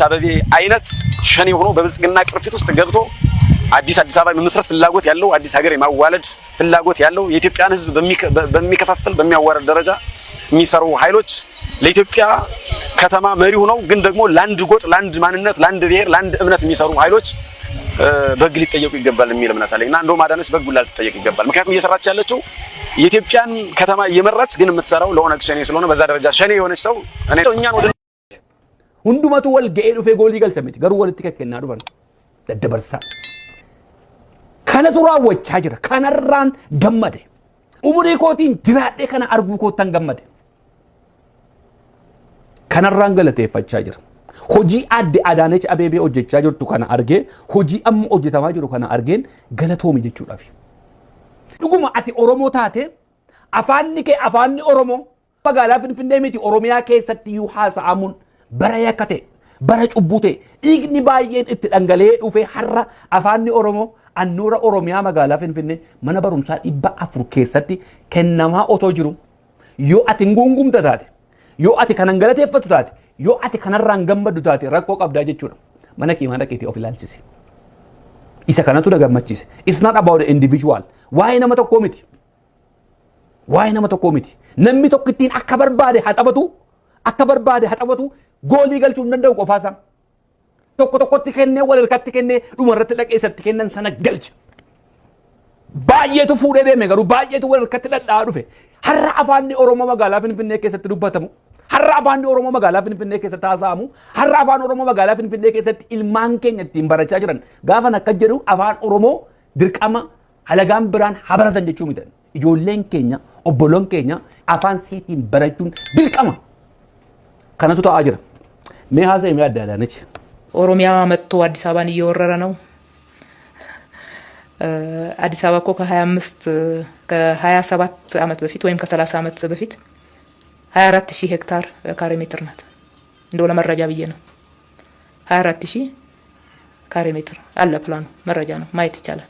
አበቤ አይነት ሸኔ ሆኖ በብልጽግና ቅርፊት ውስጥ ገብቶ አዲስ አበባ መመስረት ፍላጎት ያለው አዲስ ሀገር የማዋለድ ፍላጎት ያለው የኢትዮጵያን ሕዝብ በሚከፋፈል በሚያዋርድ ደረጃ የሚሰሩ ኃይሎች ለኢትዮጵያ ከተማ መሪ ሆነው ግን ደግሞ ላንድ ጎጥ ላንድ ማንነት ላንድ ብሔር ላንድ እምነት የሚሰሩ ኃይሎች በግ ሊጠየቁ ይገባል የሚል እምነት አለኝ እና እንደውም አዳነች በግ ሁላ ልትጠየቅ ይገባል። ምክንያቱም እየሰራች ያለችው የኢትዮጵያን ከተማ እየመራች ግን የምትሰራው ለኦነግ ሸኔ ስለሆነ በዛ ደረጃ ሸኔ የሆነች ሰው እኛን ወደ ሁንዱመቱ ወል ገኤ ዱፌ ጎሊ ገልቸሚት ገሩ ወልቲ ከከና ዱፈን ደደበርሳ ከነቱራ ወቻ ጅራ ከነራን ገመደ ኡሙሪ ኮቲን ጅራዴ ከነ አርጉ ኮተን ገመደ ከነራን ገለቴፈቻ ጅራ ሆጂ አድ አዳነች አቤቤ ኦጀቻ ጅርቱ ከነ አርጌ ሆጂ አም ኦጀተማ ጅሩ ከነ አርጌን ገለቶሚ ጀቹ ዳፊ ዱጉማ አቲ ኦሮሞ ታቴ አፋኒ ኦሮሞ በጋላ ፍንፍንዴ ሚቲ ኦሮሚያ ከሰትዩ ሐሳሙን bara yakate bara cubbute igni baay'een itti dhangalee dhufe har'a afaanni oromoo annuura oromiyaa magaalaa finfinnee mana barumsaa 400 keessatti kennamaa otoo jiru yoo ati ngungumta taate yoo ati kanan galateeffatu taate yoo ati kanarraan gammadu taate rakkoo qabdaa jechuudha. Mana kiimaa dhaqeetii of ilaalchisi. Isa kanatu na gammachiise. It's not about the individual. Waa'ee nama tokkoo miti. Waa'ee nama tokkoo miti. Namni tokko ittiin akka barbaade haa taphatu goolii galchuu hin danda'u qofaasa. Tokkotti kennee wal harkatti kennee dhumarratti dhaqeessatti kennan sana galcha. Baay'eetu fuudhee deeme garuu baay'eetu wal harkatti dhadhaa dhufe. Har'a afaanni Oromoo magaalaa Finfinnee keessatti dubbatamu. Har'a afaanni Oromoo magaalaa Finfinnee keessatti haasa'amu. Har'a afaan Oromoo magaalaa Finfinnee keessatti ilmaan keenya ittiin barachaa jiran. Gaafa akka jedhu afaan Oromoo dirqama halagaan biraan habaratan jechuu miti. Ijoolleen keenya obboloon keenya afaan seetiin barachuun dirqama. Kanatu ta'aa jira. Mee haasa'e mee adda addaa nechi. ኦሮሚያ መጥቶ አዲስ አበባን እየወረረ ነው። አዲስ አበባ እኮ ከ27 ዓመት በፊት ወይም ከ30 ዓመት በፊት 24000 ሄክታር ካሬ ሜትር ናት። እንደው ለመረጃ ብዬ ነው። 24000 ካሬ ሜትር አለ ፕላኑ መረጃ ነው ማየት ይቻላል።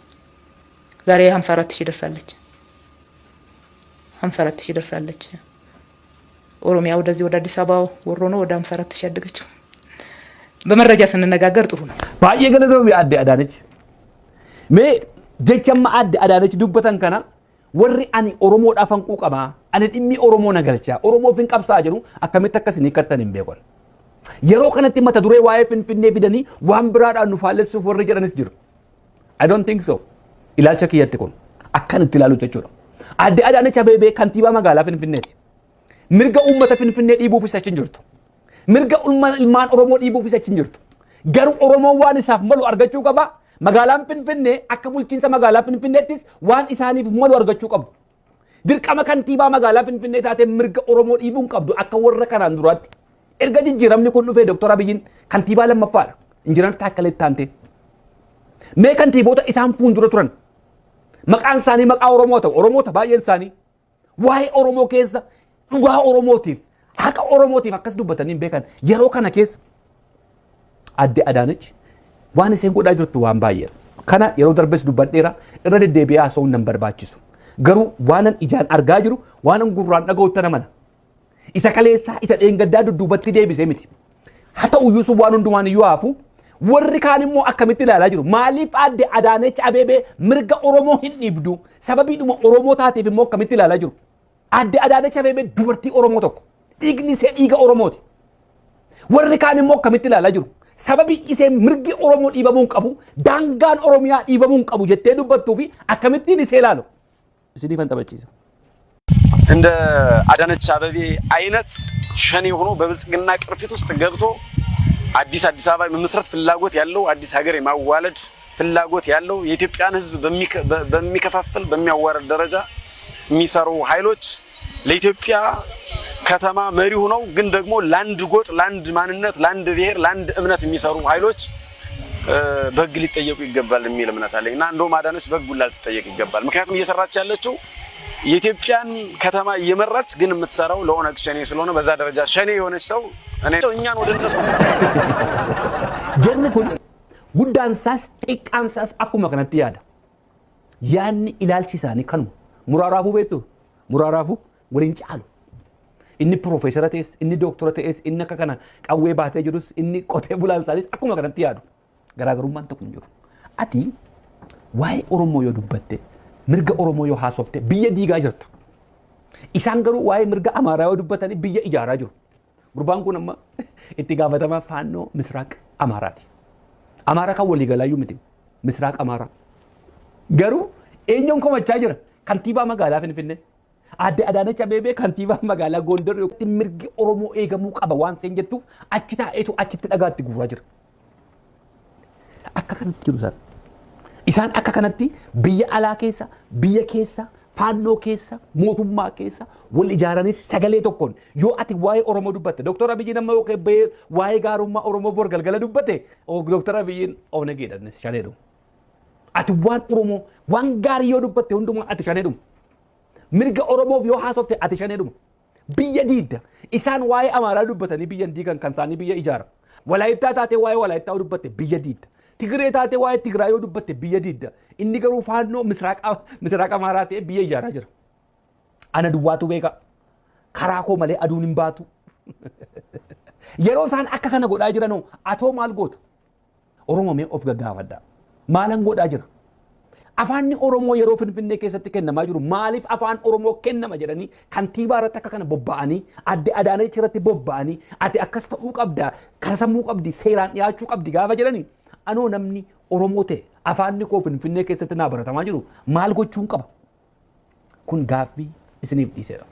ዛሬ 54000 ደርሳለች። 54000 ደርሳለች። ኦሮሚያ ወደዚህ ወደ አዲስ አበባ ወሮ ነው ወደ 54000 ያደገችው። በመረጃ ስንነጋገር ጥሩ ነው። ባየ ገለዘው ያደ አዳነች ሜ ጀቸማ አደ አዳነች ዱበተን ከና ወሪ አኒ ኦሮሞ ዳፈን ቁቀማ አኒ ዲሚ ኦሮሞ ነገርቻ ኦሮሞ ፊን ቀብሳ ጀሩ አከመት ተከስኒ ከተን ቤቆል የሮ ከነቲ መተ ዱሬ ዋይ ፊንፊኔ ፊደኒ ዋን ብራዳ ኑፋለስ ወሪ ጀረንስ ጅሩ I don't think so ኢላልቸ ከየትኩን አከን ትላሉ ተቾ አደ አዳነች አቤቤ ካንቲባ መጋላ ፊንፊኔቲ ምርገ ኡመተ ፊንፊኔ ዲቡ ፍሰችን ጅርቱ mirga ilmaan Oromoo dhiibuu fisachi jirtu. Garuu Oromoon waan isaaf malu argachuu qaba. Magaalaan Finfinnee akka bulchiinsa magaalaa Finfinneettis waan isaaniif malu argachuu qabu. Dirqama kantiibaa magaalaa Finfinnee taatee mirga Oromoo dhiibuun qabdu akka warra kanaan duraatti. Erga jijjiiramni kun dhufee Dr. Abiyyiin kantiibaa lammaffaadha. Injiinar Taakkalee taante. Mee kantiiboota isaan fuuldura turan. Maqaan isaanii maqaa Oromoota baay'een isaanii. Waa'ee Oromoo keessa dhugaa Oromootiif haqa Oromootiif akkas dubbatanii beekan yeroo kana keessa adde Adaanech waan iseen godhaa jirtu waan baay'ee kana yeroo darbes dubbadheera irra deddeebi'aa haasa'uun nan barbaachisu garuu waanan ijaan argaa jiru waanan gurraan dhaga'utti namana isa kaleessaa isa dheengaddaa dudduubatti deebisee miti haa ta'uyyuu sun waan hundumaan iyyuu haafu warri kaan immoo akkamitti ilaalaa jiru maaliif adde Adaanech Abeebee mirga Oromoo hin dhiibdu sababiidhuma Oromoo taateef immoo akkamitti ilaalaa jiru adde Adaanech Abeebee dubartii Oromoo tokko igni se dhiiga Oromooti. Warri kaan immoo akkamitti ilaalaa jiru. Sababii isee mirgi Oromoo dhiibamuun qabu, daangaan Oromiyaa dhiibamuun qabu jettee dubbattuu fi akkamittiin isee ilaalu. Isiniif አንጠበጪ እንደ አዳነች አበቤ አይነት ሸኔ ሆኖ በብልጽግና ቅርፊት ውስጥ ገብቶ አዲስ አበባ መመስረት ፍላጎት ያለው አዲስ ሀገር የማዋለድ ፍላጎት ያለው የኢትዮጵያን ሕዝብ በሚከፋፈል በሚያዋርድ ደረጃ የሚሰሩ ኃይሎች ለኢትዮጵያ ከተማ መሪ ሆነው ግን ደግሞ ላንድ ጎጥ ላንድ ማንነት ላንድ ብሔር ላንድ እምነት የሚሰሩ ኃይሎች በግ ሊጠየቁ ይገባል የሚል እምነት አለኝ እና እንደውም አዳነች በግ ሁላ ልትጠየቅ ይገባል። ምክንያቱም እየሰራች ያለችው የኢትዮጵያን ከተማ እየመራች ግን የምትሰራው ለኦነግ ሸኔ ስለሆነ በዛ ደረጃ ሸኔ የሆነች ሰው እኛን ወደ እነሱ ጀርኩን ጉዳንሳስ ጤቃንሳስ አኩማ ከነቲ ያዳ ያን ኢላልቺሳኒ ከኑ ሙራራፉ ቤቱ ሙራራፉ ወሊን ጫሉ inni piroofeesara ta'es, inni dooktora ta'es, inni akka kana qawwee baatee jirus, inni qotee bulaan isaanis akkuma kanatti yaadu. Garaagarummaan tokko hin jiru. Ati waa'ee Oromoo yoo dubbatte, mirga Oromoo yoo haasofte biyya diigaa jirta. Isaan garuu waa'ee mirga Amaaraa yoo dubbatanii biyya ijaaraa jiru. Gurbaan kun amma itti gaafatamaa faannoo Misraaq Amaaraati. Amaaraa kan waliigalaayyuu miti. Misraaq Amaaraa. Garuu eenyuun komachaa jira? Kantiibaa magaalaa Finfinnee. Aadde Adaanech Abeebee kantiibaa magaalaa Gondar yookiin mirgi Oromoo eegamuu qaba waan seen jettuuf achi taa'eetu achitti dhagaatti guuraa jira. Akka kanatti jiru isaan. Isaan akka kanatti biyya alaa keessa, biyya keessa, faannoo keessa, mootummaa keessa wal ijaaranis sagalee tokkoon yoo ati waa'ee Oromoo dubbatte Dr. Abiyyiin amma waa'ee gaarummaa Oromoo bor galgala dubbatte Dr. Abiyyiin Onegeedha shaneedhu. Ati waan Oromoo waan gaarii yoo dubbatte hundumaa ati shaneedhu. Mirga Oromoof yoo haasofte ati shaneedhu. Biyya diidda isaan waa'ee Amaaraa dubbatanii biyya diigan kan isaanii biyya ijaara. Walaayittaa taatee waa'ee Walaayittaa yoo dubbatte biyya diidda. Tigree taatee waa'ee Tigraay yoo dubbatte biyya diidda. Inni garuu faannoo Misraaq Amaaraa ta'ee biyya ijaaraa jira. Ana duwwaatu beeka. Karaa koo malee aduun hin baatu. Yeroo isaan akka kana godhaa jiranoo atoo maal goota? Oromoo mee of gaggaafadhaa. Maalan godhaa jira? Afaanni Oromoo yeroo Finfinnee keessatti kennamaa jiru maaliif afaan Oromoo kennama jedhanii kantiibaa irratti akka kana bobba'anii Aadde Adaanech irratti bobba'anii ati akkas ta'uu qabda kasamuu qabdi seeraan dhiyaachuu qabdi gaafa jedhanii anoo namni Oromoo ta'e afaanni koo Finfinnee keessatti naa baratamaa jiru maal gochuun qaba? Kun gaaffii isiniif dhiiseera.